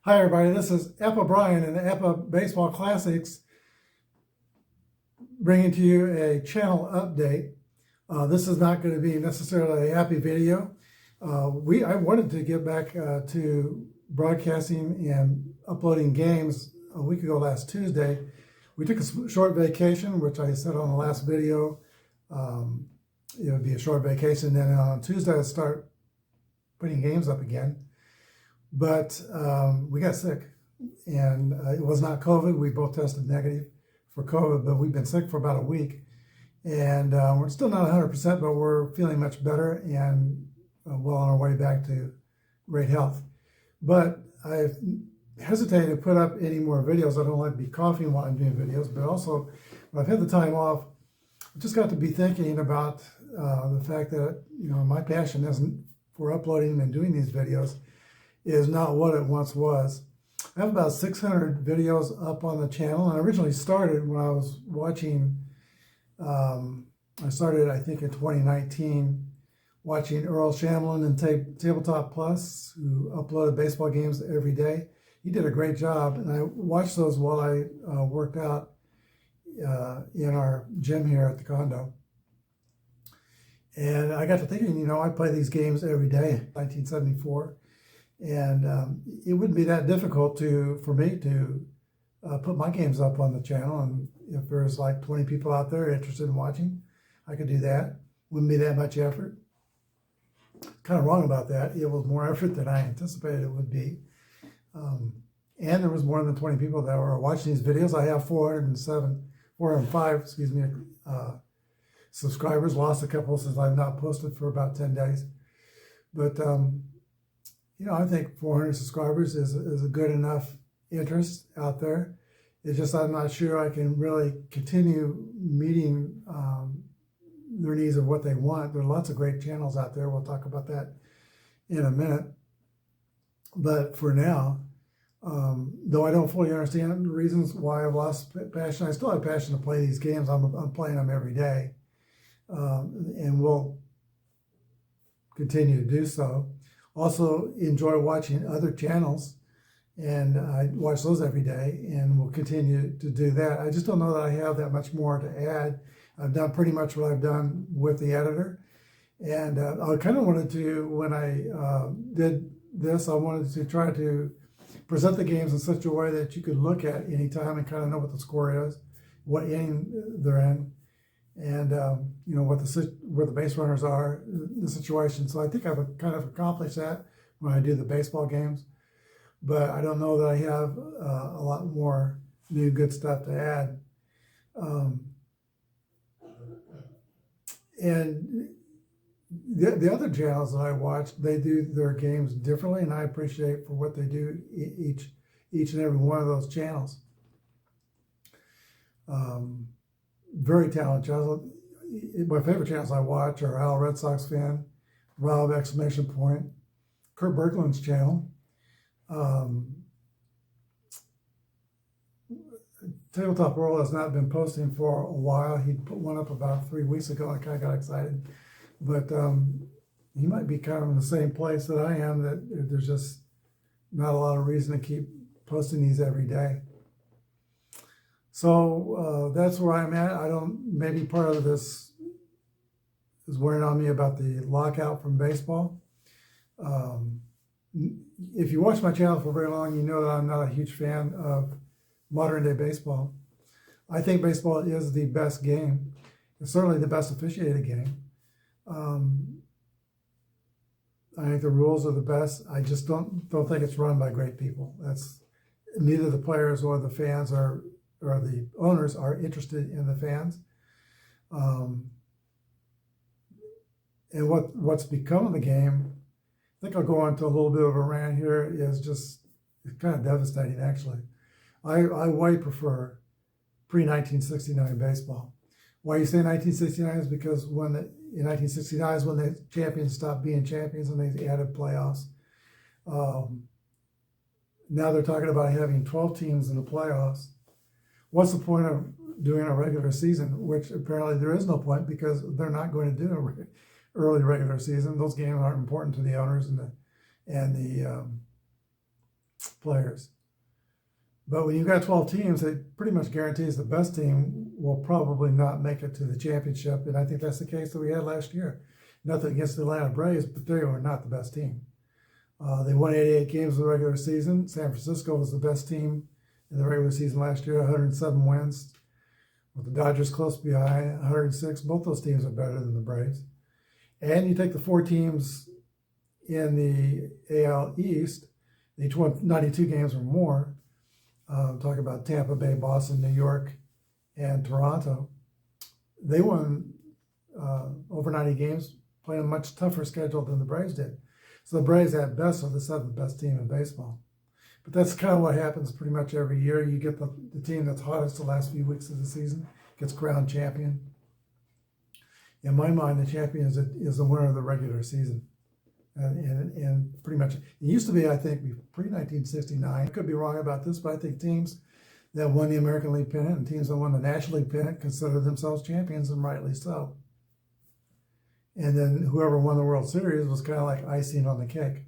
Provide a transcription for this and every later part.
Hi everybody, this is Apba Brian and Apba Baseball Classics bringing to you a channel update. This is not going to be necessarily a happy video. I wanted to get back to broadcasting and uploading games a week ago last Tuesday. We took a short vacation, which I said on the last video. It would be a short vacation. Then on Tuesday I'd start putting games up again. But we got sick, and it was not COVID. We both tested negative for COVID, but we've been sick for about a week. And we're still not 100%, but we're feeling much better and well on our way back to great health. But I've hesitated to put up any more videos. I don't like to be coughing while I'm doing videos, but also when I've had the time off, I just got to be thinking about the fact that, my passion isn't for uploading and doing these videos is not what it once was. I have about 600 videos up on the channel, and I originally started when I was watching, I started I think in 2019, watching Earl Shamlin and Tabletop Plus, who uploaded baseball games every day. He did a great job, and I watched those while I worked out in our gym here at the condo. And I got to thinking, I play these games every day, 1974. And it wouldn't be that difficult for me to put my games up on the channel. And if there's like 20 people out there interested in watching, I could do that. Wouldn't be that much effort. Kind of wrong about that. It was more effort than I anticipated it would be. And there was more than 20 people that were watching these videos. I have 405, subscribers. Lost a couple since I've not posted for about 10 days. But I think 400 subscribers is a good enough interest out there. It's just I'm not sure I can really continue meeting their needs of what they want. There are lots of great channels out there. We'll talk about that in a minute. But for now, though I don't fully understand the reasons why I've lost passion, I still have passion to play these games. I'm playing them every day, and will continue to do so. Also enjoy watching other channels, and I watch those every day and will continue to do that. I just don't know that I have that much more to add. I've done pretty much what I've done with the editor, and I kind of wanted to, when I did this, I wanted to try to present the games in such a way that you could look at any time and kind of know what the score is, what inning they're in, and where the base runners are, the situation. So I think I've kind of accomplished that when I do the baseball games, but I don't know that I have a lot more new good stuff to add. And the other channels that I watch, they do their games differently, and I appreciate for what they do each and every one of those channels. Very talented channels. My favorite channels I watch are Al Red Sox Fan, Rob exclamation point, Kurt Berkland's channel, Tabletop World has not been posting for a while. He put one up about 3 weeks ago, and I kind of got excited. But he might be kind of in the same place that I am, that there's just not a lot of reason to keep posting these every day. So that's where I'm at. Maybe part of this is wearing on me about the lockout from baseball. If you watch my channel for very long, you know that I'm not a huge fan of modern day baseball. I think baseball is the best game. It's certainly the best officiated game. I think the rules are the best. I just don't think it's run by great people. That's neither the players or the fans or the owners are interested in the fans. And what's become of the game, I think I'll go on to a little bit of a rant here, is just kind of devastating, actually. I way prefer pre-1969 baseball. Why you say 1969 is because in 1969 is when the champions stopped being champions and they added playoffs. Now they're talking about having 12 teams in the playoffs. What's the point of doing a regular season, which apparently there is no point because they're not going to do an early regular season. Those games aren't important to the owners and the players. But when you've got 12 teams, it pretty much guarantees the best team will probably not make it to the championship. And I think that's the case that we had last year. Nothing against the Atlanta Braves, but they were not the best team. They won 88 games in the regular season. San Francisco was the best team in the regular season last year, 107 wins, with the Dodgers close behind, 106. Both those teams are better than the Braves. And you take the 4 teams in the AL East, they each won 92 games or more. Talking about Tampa Bay, Boston, New York, and Toronto. They won over 90 games, playing a much tougher schedule than the Braves did. So the Braves at best are the 7th best team in baseball. But that's kind of what happens pretty much every year. You get the team that's hottest the last few weeks of the season, gets crowned champion. In my mind, the champion is the winner of the regular season. And pretty much, it used to be, I think, pre-1969. I could be wrong about this, but I think teams that won the American League pennant and teams that won the National League pennant consider themselves champions, and rightly so. And then whoever won the World Series was kind of like icing on the cake.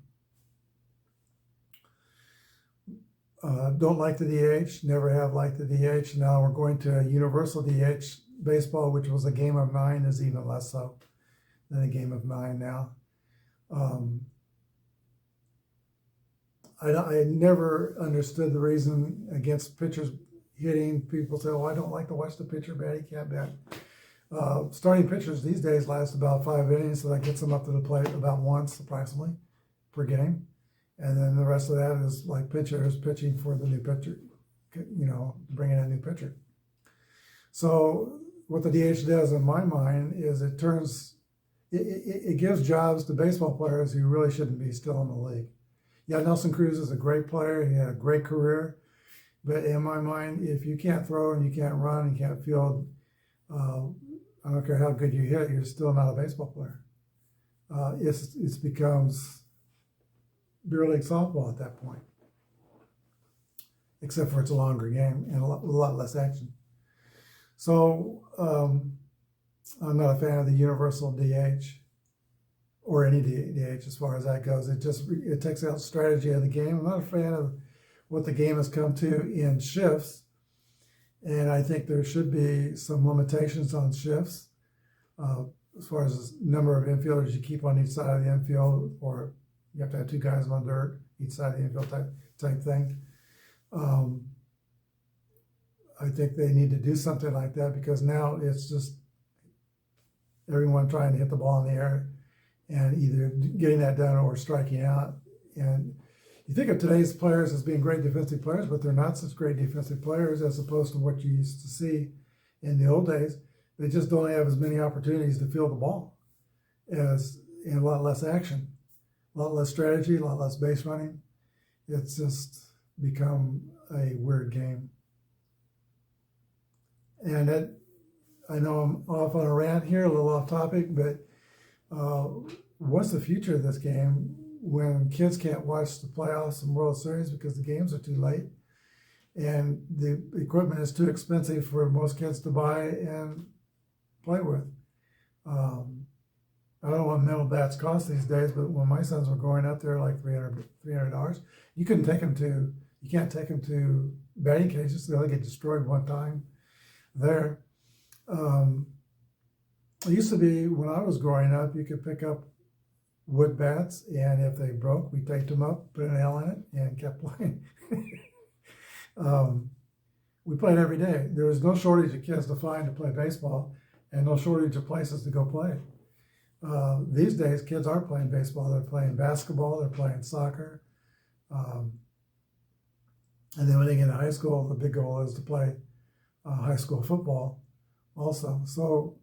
Don't like the DH, never have liked the DH. Now we're going to a universal DH. Baseball, which was a game of 9, is even less so than a game of 9 now. I never understood the reason against pitchers hitting. People say, "Oh, I don't like to watch the pitcher bat. He can't bat." Starting pitchers these days last about 5 innings, so that gets them up to the plate about once approximately per game, and then the rest of that is like pitchers pitching for the new pitcher, bringing in a new pitcher. So what the DH does, in my mind, is it gives jobs to baseball players who really shouldn't be still in the league. Yeah, Nelson Cruz is a great player. He had a great career. But in my mind, if you can't throw and you can't run and can't field, I don't care how good you hit, you're still not a baseball player. It becomes beer league softball at that point, except for it's a longer game and a lot less action. So I'm not a fan of the universal DH or any DH as far as that goes. It takes out strategy of the game. I'm not a fan of what the game has come to in shifts, and I think there should be some limitations on shifts as far as the number of infielders you keep on each side of the infield, or you have to have 2 guys on dirt each side of the infield type thing. I think they need to do something like that, because now it's just everyone trying to hit the ball in the air and either getting that done or striking out. And you think of today's players as being great defensive players, but they're not such great defensive players as opposed to what you used to see in the old days. They just don't have as many opportunities to field the ball, and a lot less action, a lot less strategy, a lot less base running. It's just become a weird game. And I know I'm off on a rant here, a little off topic, but what's the future of this game when kids can't watch the playoffs and World Series because the games are too late and the equipment is too expensive for most kids to buy and play with? I don't know what metal bats cost these days, but when my sons were growing up, they were like $300. You can't take them to batting cages. They'll get destroyed one time there. It used to be, when I was growing up, you could pick up wood bats, and if they broke, we taped them up, put an nail in it, and kept playing. We played every day. There was no shortage of kids to find to play baseball, and no shortage of places to go play. These days, kids aren't playing baseball. They're playing basketball. They're playing soccer. And then when they get into high school, the big goal is to play high school football also. So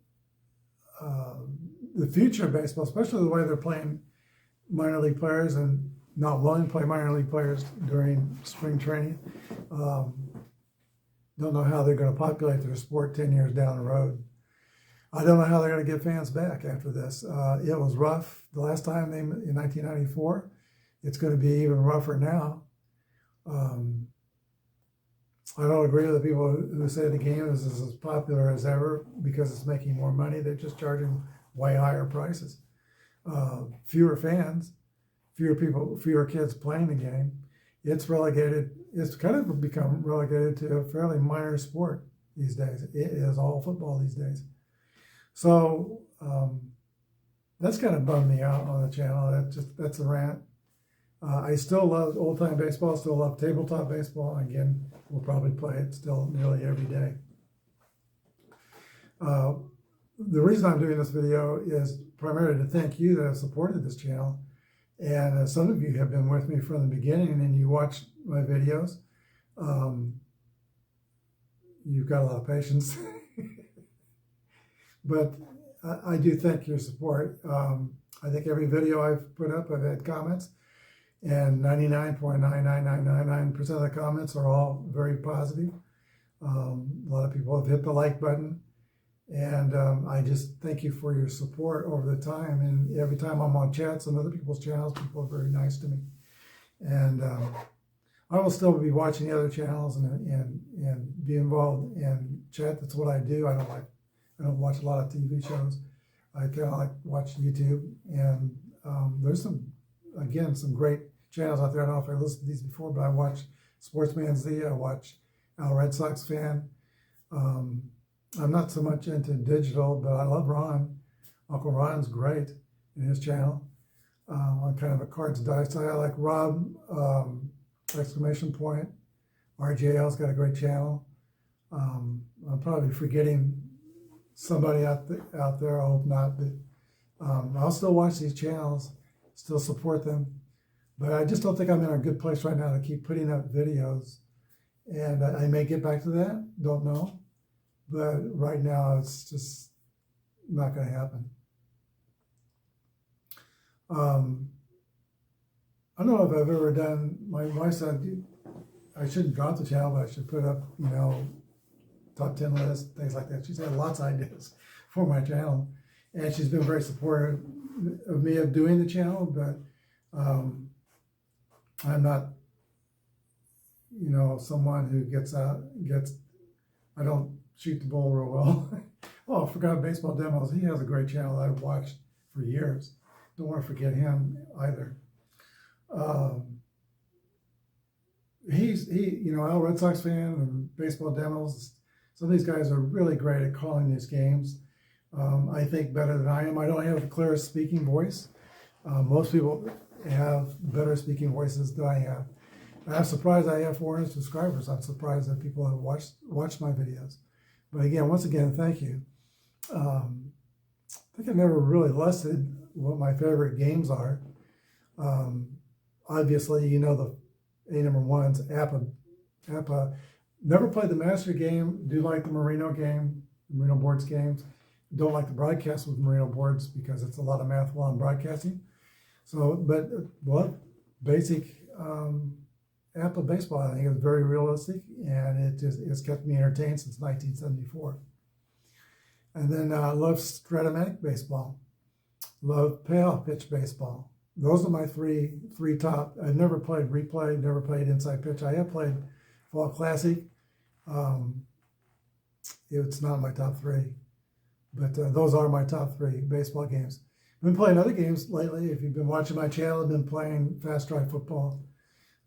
the future of baseball, especially the way they're playing minor league players and not willing to play minor league players during spring training, don't know how they're going to populate their sport 10 years down the road. I don't know how they're going to get fans back after this. It was rough the last time in 1994. It's going to be even rougher now. I don't agree with the people who say the game is as popular as ever because it's making more money. They're just charging way higher prices. Fewer fans, fewer people, fewer kids playing the game. it's relegated. It's kind of become relegated to a fairly minor sport these days. It is all football these days. So that's kind of bummed me out on the channel. That's a rant. I still love old-time baseball. Still love tabletop baseball. Again, we'll probably play it still nearly every day. The reason I'm doing this video is primarily to thank you that have supported this channel. And some of you have been with me from the beginning and you watch my videos. You've got a lot of patience. But I do thank your support. I think every video I've put up, I've had comments. And 99.99999% of the comments are all very positive. A lot of people have hit the like button. And I just thank you for your support over the time. And every time I'm on chats on other people's channels, people are very nice to me. And I will still be watching the other channels and be involved in chat. That's what I do. I don't watch a lot of TV shows. I kind of like watch YouTube. And there's some great channels out there. I don't know if I listened to these before, but I watch Sportsman Z. I watch Al Red Sox Fan. I'm not so much into digital, but I love Ron. Uncle Ron's great in his channel. I'm kind of a cards-and-dice. I like Rob, exclamation point. RJL's got a great channel. I'm probably forgetting somebody out there. I hope not, but I'll still watch these channels, still support them. But I just don't think I'm in a good place right now to keep putting up videos. And I may get back to that, don't know. But right now, it's just not going to happen. I don't know if I've ever done, my wife said, I shouldn't drop the channel, but I should put up, top 10 lists, things like that. She's had lots of ideas for my channel. And she's been very supportive of me of doing the channel, but I'm not, someone who I don't shoot the bull real well. Oh, I forgot Baseball Demos. He has a great channel that I've watched for years. Don't want to forget him either. Al Red Sox Fan and Baseball Demos. Some of these guys are really great at calling these games. I think better than I am. I don't have the clearest speaking voice. Most people have better speaking voices than I have. I'm surprised I have 400 subscribers. I'm surprised that people have watched my videos. But again, once again, thank you. I think I've never really listed what my favorite games are. Obviously, the number one's Apba. Never played the Master game. Do like the Merino game, Merino boards games. Don't like the broadcast with Merino boards because it's a lot of math while I'm broadcasting. So, but basic Apba baseball, I think, is very realistic, and it's kept me entertained since 1974. And then I love Stratomatic baseball, love payoff pitch baseball. Those are my three top. I've never played replay, never played inside pitch. I have played Fall Classic. It's not my top three, but those are my top three baseball games. I've been playing other games lately. If you've been watching my channel, I've been playing Fast Drive Football.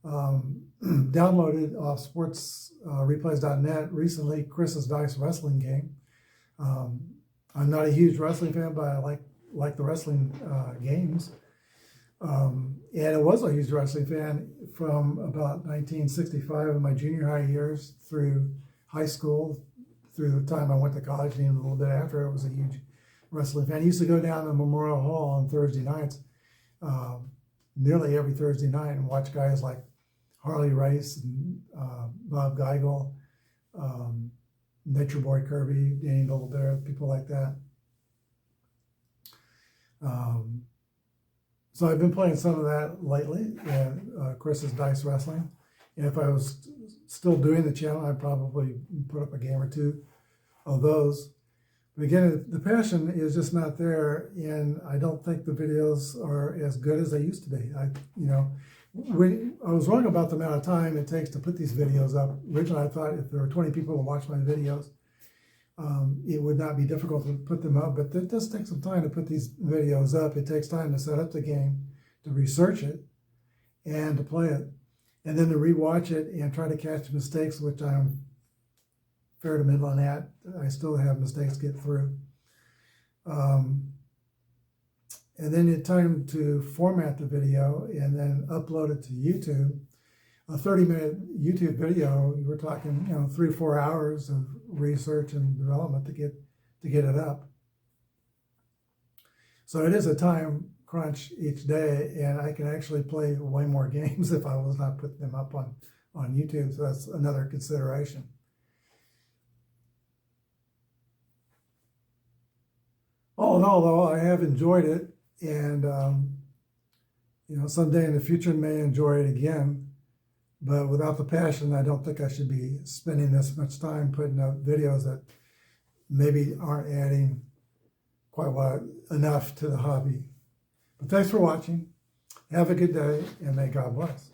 Downloaded off sportsreplays.net recently Chris's Dice wrestling game. I'm not a huge wrestling fan, but I like the wrestling games. And I was a huge wrestling fan from about 1965 in my junior high years through high school, through the time I went to college, and even a little bit after. I was a huge wrestling fan. I used to go down to Memorial Hall on Thursday nights, nearly every Thursday night, and watch guys like Harley Race and Bob Geigel, Nature Boy Kirby, Danny Littlebear, people like that. So I've been playing some of that lately, and Chris's Dice Wrestling. And if I was still doing the channel, I'd probably put up a game or two of those. But again, the passion is just not there, and I don't think the videos are as good as they used to be. I was wrong about the amount of time it takes to put these videos up. Originally, I thought if there were 20 people to watch my videos, it would not be difficult to put them up, but it does take some time to put these videos up. It takes time to set up the game, to research it, and to play it. and then to rewatch it and try to catch mistakes, which I'm fair to middling at. I still have mistakes to get through. And then it's time to format the video and then upload it to YouTube. A 30-minute YouTube video, we're talking, 3 or 4 hours of research and development to get it up. So it is a time crunch each day, and I can actually play way more games if I was not putting them up on YouTube. So that's another consideration. All in all, though, I have enjoyed it, and someday in the future I may enjoy it again. But without the passion, I don't think I should be spending this much time putting up videos that maybe aren't adding quite enough to the hobby. But thanks for watching. Have a good day, and may God bless.